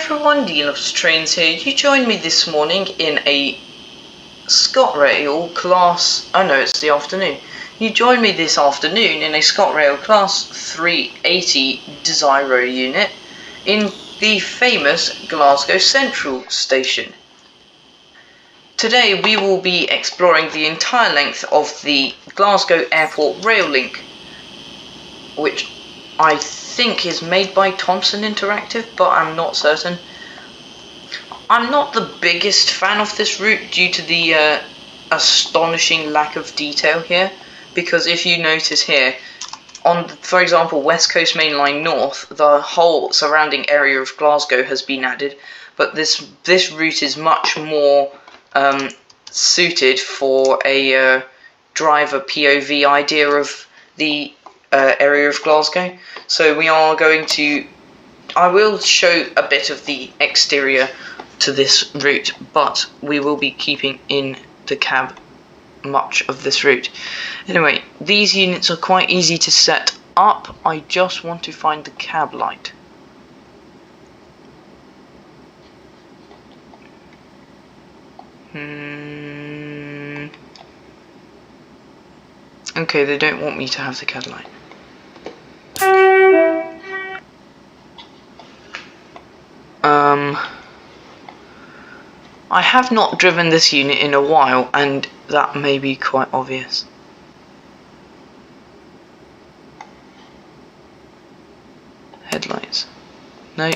everyone, Dean of Trains here. You joined me this morning in a ScotRail class, oh no, it's the afternoon. You joined me this afternoon in a ScotRail class 380 Desiro unit in the famous Glasgow Central station. Today we will be exploring the entire length of the Glasgow Airport rail link, which I think is made by Thomson Interactive, but I'm not certain. I'm not the biggest fan of this route due to the astonishing lack of detail here, because if you notice here, on, for example, West Coast Main Line North, the whole surrounding area of Glasgow has been added, but this route is much more suited for a driver POV idea of the area of Glasgow. So we are going to, I will show a bit of the exterior to this route, but we will be keeping in the cab much of this route. Anyway, these units are quite easy to set up. I just want to find the cab light. Okay, they don't want me to have the cab light. I have not driven this unit in a while, and that may be quite obvious. Headlights. No.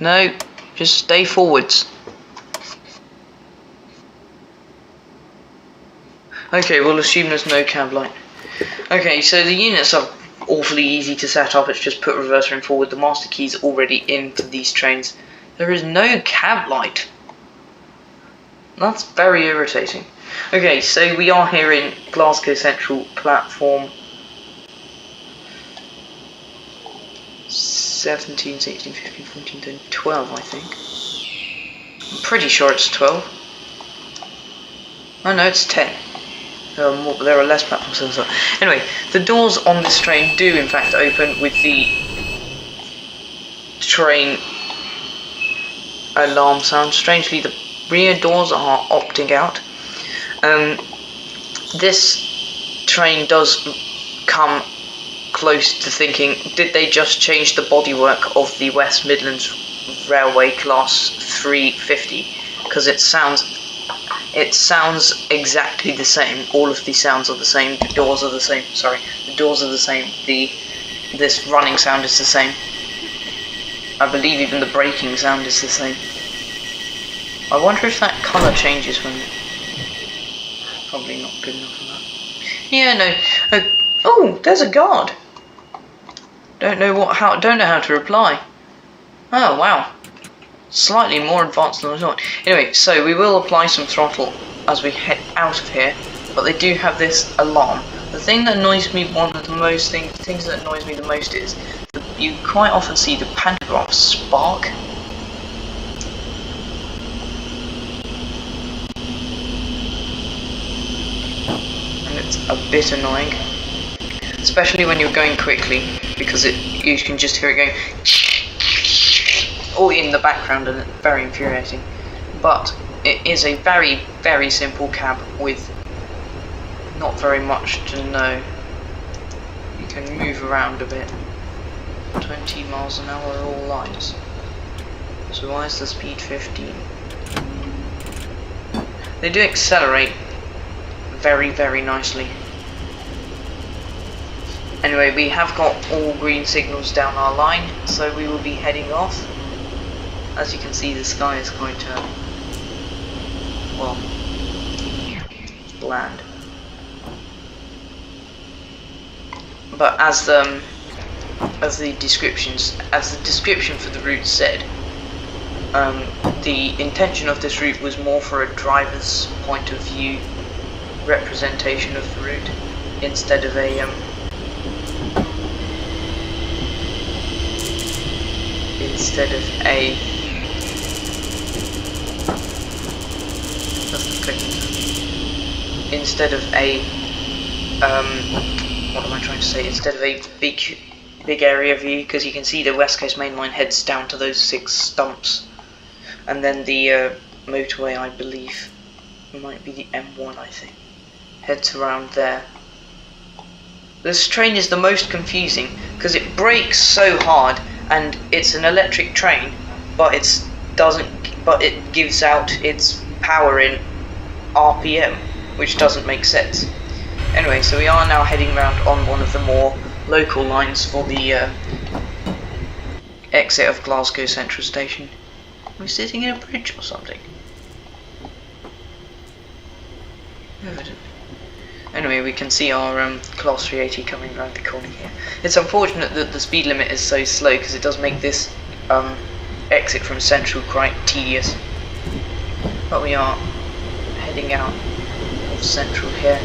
No, just stay forwards. Okay, we'll assume there's no cab light. Okay, so the units are awfully easy to set up. It's just put reverser in forward. The master key's already into these trains. There is no cab light. That's very irritating. Okay, so we are here in Glasgow Central platform 17, 16, 15, 14, 10, 12, I think. I'm pretty sure it's 12. Oh no, it's 10. There are less platforms than that. Anyway, the doors on this train do in fact open with the train alarm sound. Strangely, the rear doors are opting out. This train does come close to thinking, did they just change the bodywork of the West Midlands Railway Class 350? Because it sounds exactly the same. All of the sounds are the same. The doors are the same. Sorry, the doors are the same. This running sound is the same. I believe even the braking sound is the same. I wonder if that colour changes when probably not good enough for that. Yeah, no. Oh, there's a guard. Don't know how to reply. Oh wow. Slightly more advanced than I thought. Anyway, so we will apply some throttle as we head out of here, but they do have this alarm. The thing that annoys me, things that annoys me the most is that you quite often see the pantograph spark. And it's a bit annoying, especially when you're going quickly, because you can just hear it going or in the background, and it's very infuriating. But it is a very, very simple cab with not very much to know. You can move around a bit. 20 miles an hour all lines. So why is the speed 15? They do accelerate very, very nicely. Anyway, we have got all green signals down our line, so we will be heading off. As you can see, the sky is quite, well, bland. But as the description for the route said, the intention of this route was more for a driver's point of view representation of the route, instead of a what am I trying to say? Instead of a big big area view, because you can see the West Coast Main Line heads down to those 6 stumps, and then the motorway, I believe, might be the M1, I think, heads around there. This train is the most confusing because it brakes so hard, and it's an electric train, but it gives out its power in RPM, which doesn't make sense. Anyway, so we are now heading round on one of the more local lines for the exit of Glasgow Central Station. We're sitting in a bridge or something. Evident. Anyway, we can see our Class 380 coming around the corner here. It's unfortunate that the speed limit is so slow, because it does make this exit from Central quite tedious. But we are heading out of Central here.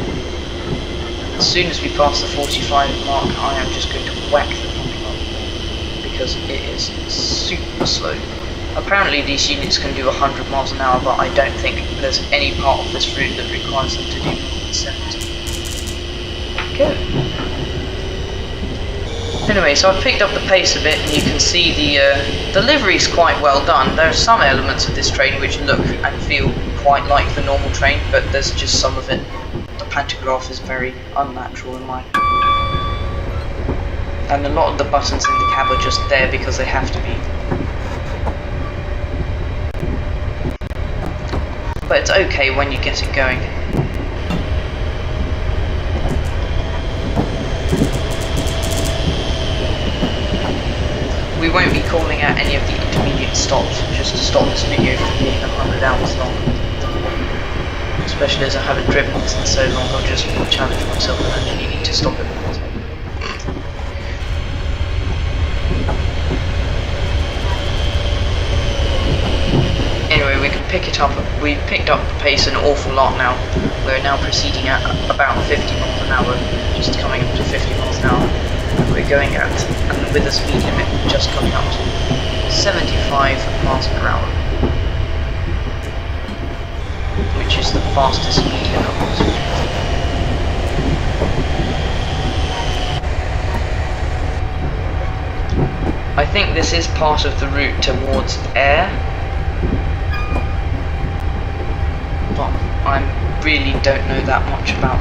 As soon as we pass the 45 mark, I am just going to whack the pumping up, because it is super slow. Apparently these units can do 100 miles an hour, but I don't think there's any part of this route that requires them to do more than 70. Go. Anyway, so I've picked up the pace a bit, and you can see the livery's quite well done. There are some elements of this train which look and feel quite like the normal train, but there's just some of it. The pantograph is very unnatural in my opinion. And a lot of the buttons in the cab are just there because they have to be. But it's okay when you get it going. We won't be calling out any of the intermediate stops, just to stop this video from being 100 hours long. Especially as I haven't driven this in so long, I'll just challenge myself and actually need to stop it. Anyway, we can pick it up. We picked up the pace an awful lot now. We're now proceeding at about 50 miles an hour, just coming up to 50 miles an hour. We're going at, and with the speed limit just coming up to 75 miles per hour, which is the fastest speed limit. I think this is part of the route towards Ayr, but I really don't know that much about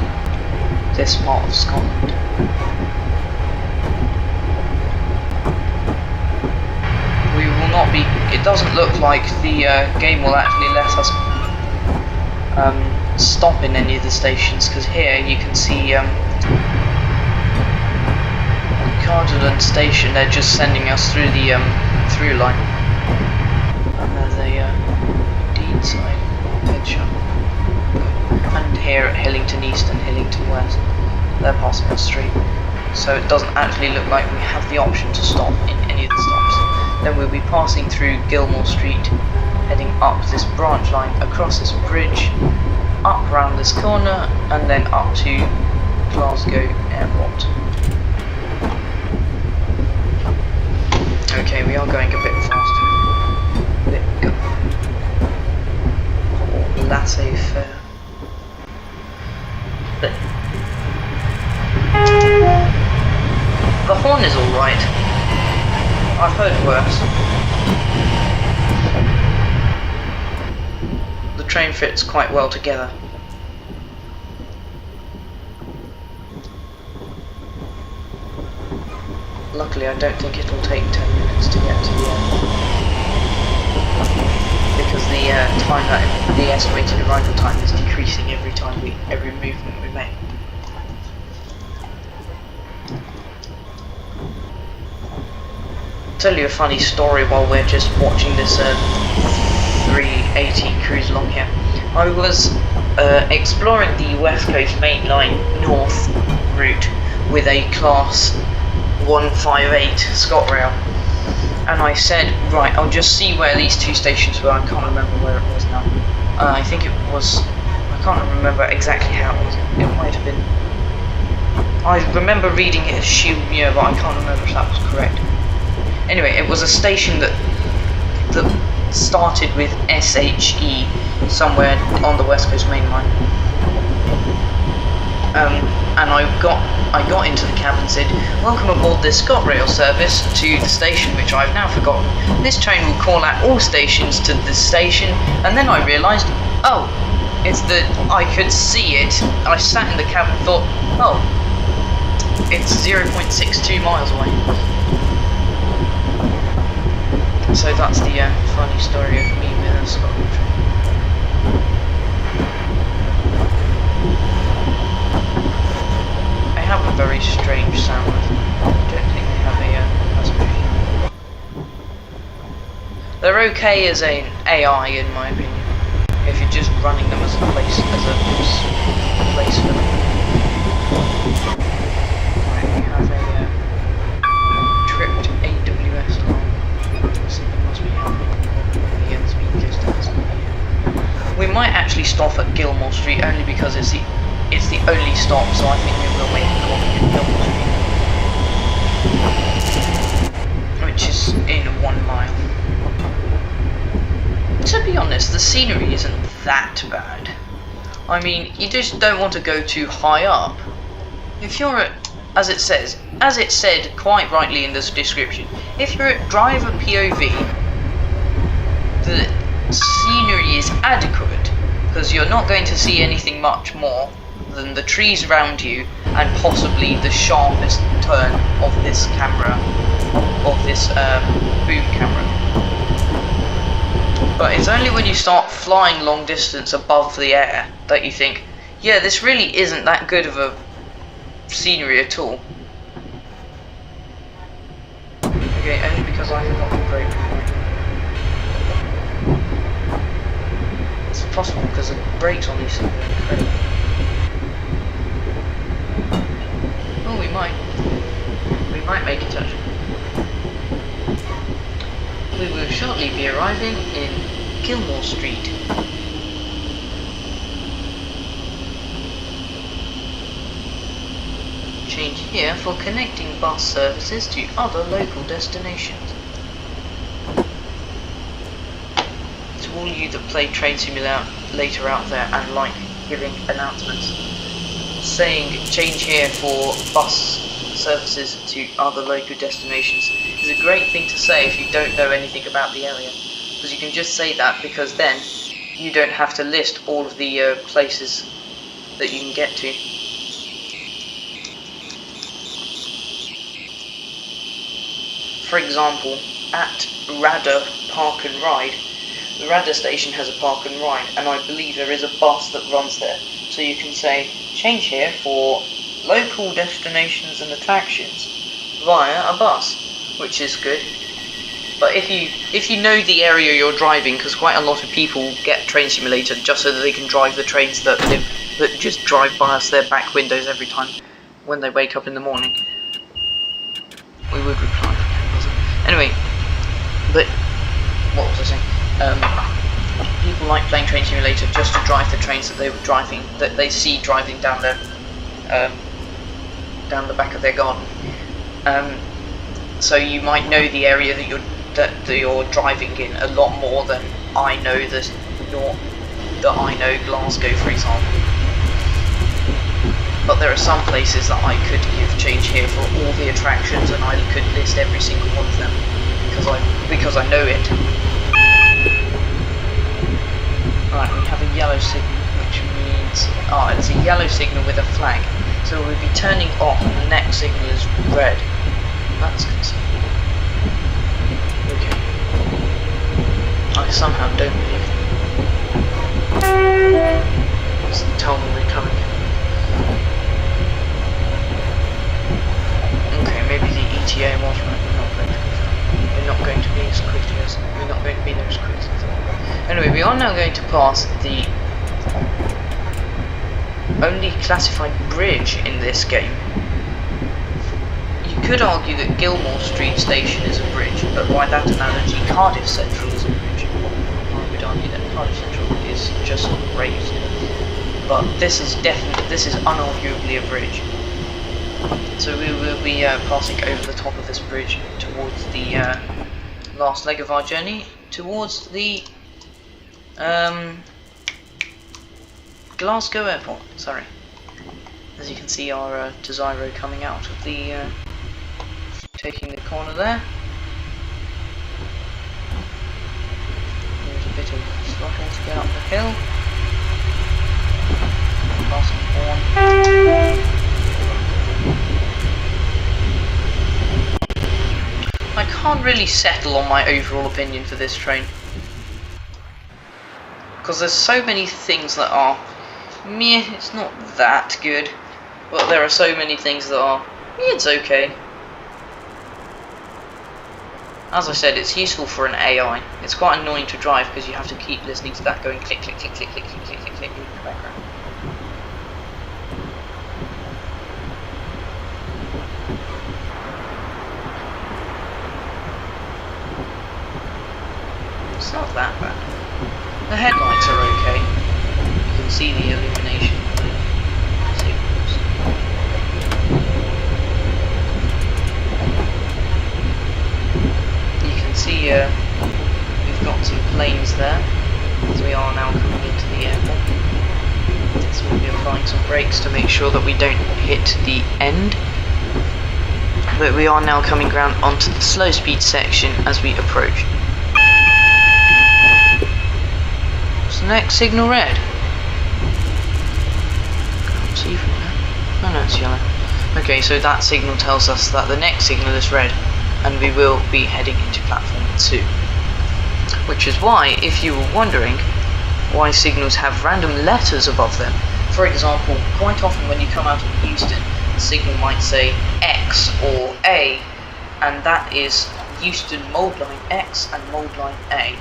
this part of Scotland. We will not be. It doesn't look like the game will actually let us stop in any of the stations, because here you can see Cardigan Station. They're just sending us through the through line. And there's a Dean side head shop. And here at Hillington East and Hillington West, they're passing us through. So it doesn't actually look like we have the option to stop in any of the stops. Then we'll be passing through Gilmore Street, heading up this branch line, across this bridge, up round this corner, and then up to Glasgow Airport. Okay, we are going a bit faster. Laissez-faire. The horn is alright. I've heard worse. The train fits quite well together. Luckily, I don't think it'll take 10 minutes to get to the end, because the the estimated arrival time is decreasing every movement we make. Tell you a funny story while we're just watching this 380 cruise along here. I was exploring the West Coast Main Line North route with a Class 158 ScotRail, and I said, right, I'll just see where these 2 stations were. I can't remember where it was now. I think it was, I can't remember exactly how it was. It might have been, I remember reading it as Shielmuir, but I can't remember if that was correct. Anyway, it was a station that started with SHE somewhere on the West Coast Main Line. and I got into the cab and said, "Welcome aboard this ScotRail service to the station," which I've now forgotten. This train will call at all stations to the station, and then I realised, oh, it's the, I could see it. I sat in the cab and thought, oh, it's 0.62 miles away. So that's the funny story of me with a Scotland train. They have a very strange sound. I don't think they have a passenger. They're okay as an AI, in my opinion, if you're just running them as a place for them. Right, we have a tripped AWS alarm. Something must be happening. The speed distance. We might actually stop at Gilmore Street only because it's the only stop, so I think we will make a call at Gilmore Street, which is in 1 mile. To be honest, the scenery isn't that bad. I mean, you just don't want to go too high up. If you're at, as it said quite rightly in this description, if you're at driver POV, the scenery is adequate, because you're not going to see anything much more than the trees around you and possibly the sharpest turn of this camera, of this boom camera. But it's only when you start flying long distance above the air that you think, yeah, this really isn't that good of a scenery at all. Okay, only because I forgot the brake. It's possible because the brakes on these things are incredible. Oh, we might make it actually. We will shortly be arriving in Gilmore Street. Change here for connecting bus services to other local destinations. To all you that play Train Simulator out there and like giving announcements, saying change here for bus services to other local destinations is a great thing to say if you don't know anything about the area, because you can just say that, because then you don't have to list all of the places that you can get to. For example, at Radda Park and Ride, the Radda station has a park and ride, and I believe there is a bus that runs there, so you can say change here for local destinations and attractions via a bus, which is good. But if you know the area you're driving, because quite a lot of people get Train Simulator just so that they can drive the trains that just drive past their back windows every time when they wake up in the morning. We would reply. Anyway, but what was I saying? People like playing Train Simulator just to drive the trains that they were driving, that they see driving down the back of their garden. So you might know the area that you're driving in a lot more than I know I know Glasgow, for example. But there are some places that I could give change here for all the attractions, and I could list every single one of them because I know it. Right, we have a yellow signal, which means it's a yellow signal with a flag. So we'll be turning off, and the next signal is red. That's concerning. Okay. I somehow don't believe them. Let's tell them we're coming. Okay, maybe the ETA was right. We're not going to be as quickly as we're not going to be there as quick as I thought. Anyway, we are now going to pass the only classified bridge in this game. You could argue that Gilmore Street Station is a bridge, but by that analogy, Cardiff Central is a bridge. I would argue that Cardiff Central is just raised, but this is unarguably a bridge. So we will be passing over the top of this bridge towards the last leg of our journey, towards the Glasgow airport. Sorry. As you can see, our Desiro coming out of the, taking the corner there. There's a bit of struggle to get up the hill. Passing horn. I can't really settle on my overall opinion for this train, because there's so many things that are meh, it's not that good, but there are so many things that are it's okay. As I said, it's useful for an AI. It's quite annoying to drive because you have to keep listening to that going click click click click click click click click click in the background. It's not that bad. The headlights are okay. You can see the illumination signals. You can see we've got some planes there, as we are now coming into the airport. So we'll be applying some brakes to make sure that we don't hit the end. But we are now coming round onto the slow speed section as we approach. What's the next signal? Red? Can't see from there. Oh no, it's yellow. Okay, so that signal tells us that the next signal is red, and we will be heading into platform 2. Which is why, if you were wondering why signals have random letters above them, for example, quite often when you come out of Houston, the signal might say X or A, and that is Houston mode line X and mode line A.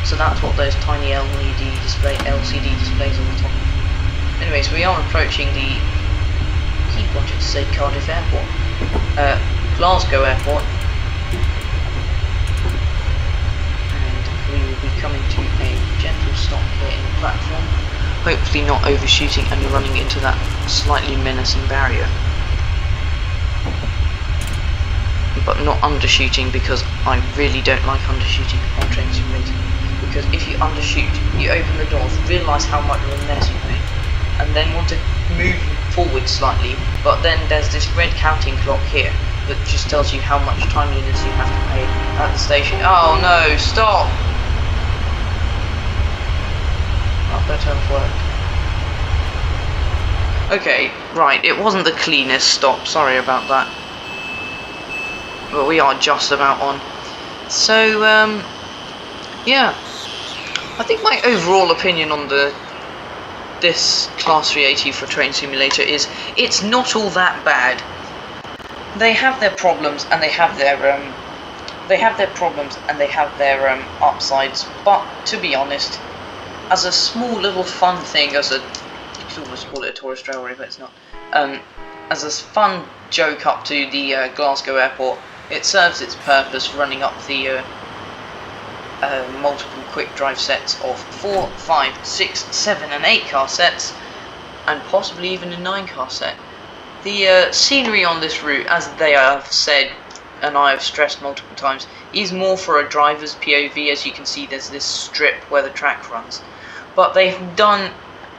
So that's what those tiny LCD displays on the top. Anyways, we are approaching the, I keep wanting to say Cardiff Airport, Glasgow Airport, and we will be coming to a gentle stop here in the platform, hopefully not overshooting and running into that slightly menacing barrier. But not undershooting, because I really don't like undershooting on Train Simulator. Because if you undershoot, you open the doors, realise how much of a mess you've made, and then want to move forward slightly, but then there's this red counting clock here that just tells you how much timeliness you have to pay at the station. Oh no, stop! Oh, that don't work. Okay, right, it wasn't the cleanest stop, sorry about that. But we are just about on. So, yeah. I think my overall opinion on this Class 380 for Train Simulator is it's not all that bad. They have their problems and they have their upsides, but to be honest, as a small little fun thing, you could almost call it a tourist railway, but it's not. As a fun joke up to the Glasgow airport, it serves its purpose running up the multiple quick drive sets of 4, 5, 6, 7 and 8 car sets, and possibly even a 9 car set. The scenery on this route, as they have said and I have stressed multiple times, is more for a driver's POV. As you can see, there's this strip where the track runs, but they've done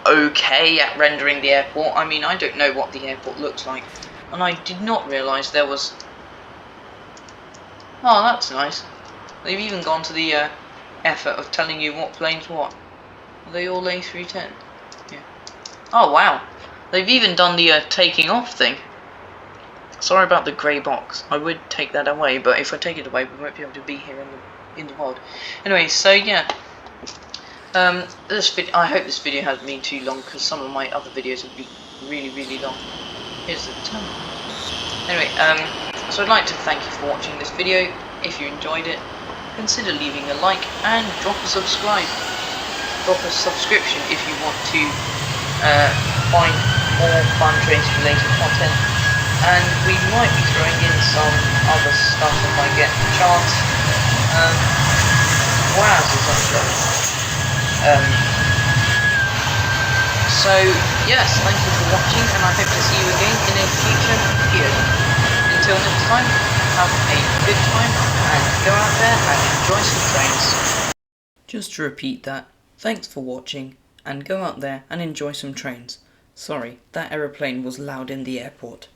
okay at rendering the airport. I mean, I don't know what the airport looks like, and I did not realise there was... Oh, that's nice. They've even gone to the effort of telling you what plane's what. Are they all A310? Yeah. Oh wow. They've even done the taking off thing. Sorry about the grey box. I would take that away, but if I take it away, we won't be able to be here in the world. Anyway, so yeah. I hope this video hasn't been too long, because some of my other videos have been really long. Here's the tunnel. Anyway, so I'd like to thank you for watching this video. If you enjoyed it, consider leaving a like and drop a subscribe. Drop a subscription if you want to find more fun Train Simulator content, and we might be throwing in some other stuff if I get the chance. Wowzers, I'm sorry. So yes, thank you for watching, and I hope to see you again in a future video. Until next time, have a good time and go out there and enjoy some trains. Just to repeat that, thanks for watching and go out there and enjoy some trains. Sorry, that aeroplane was loud in the airport.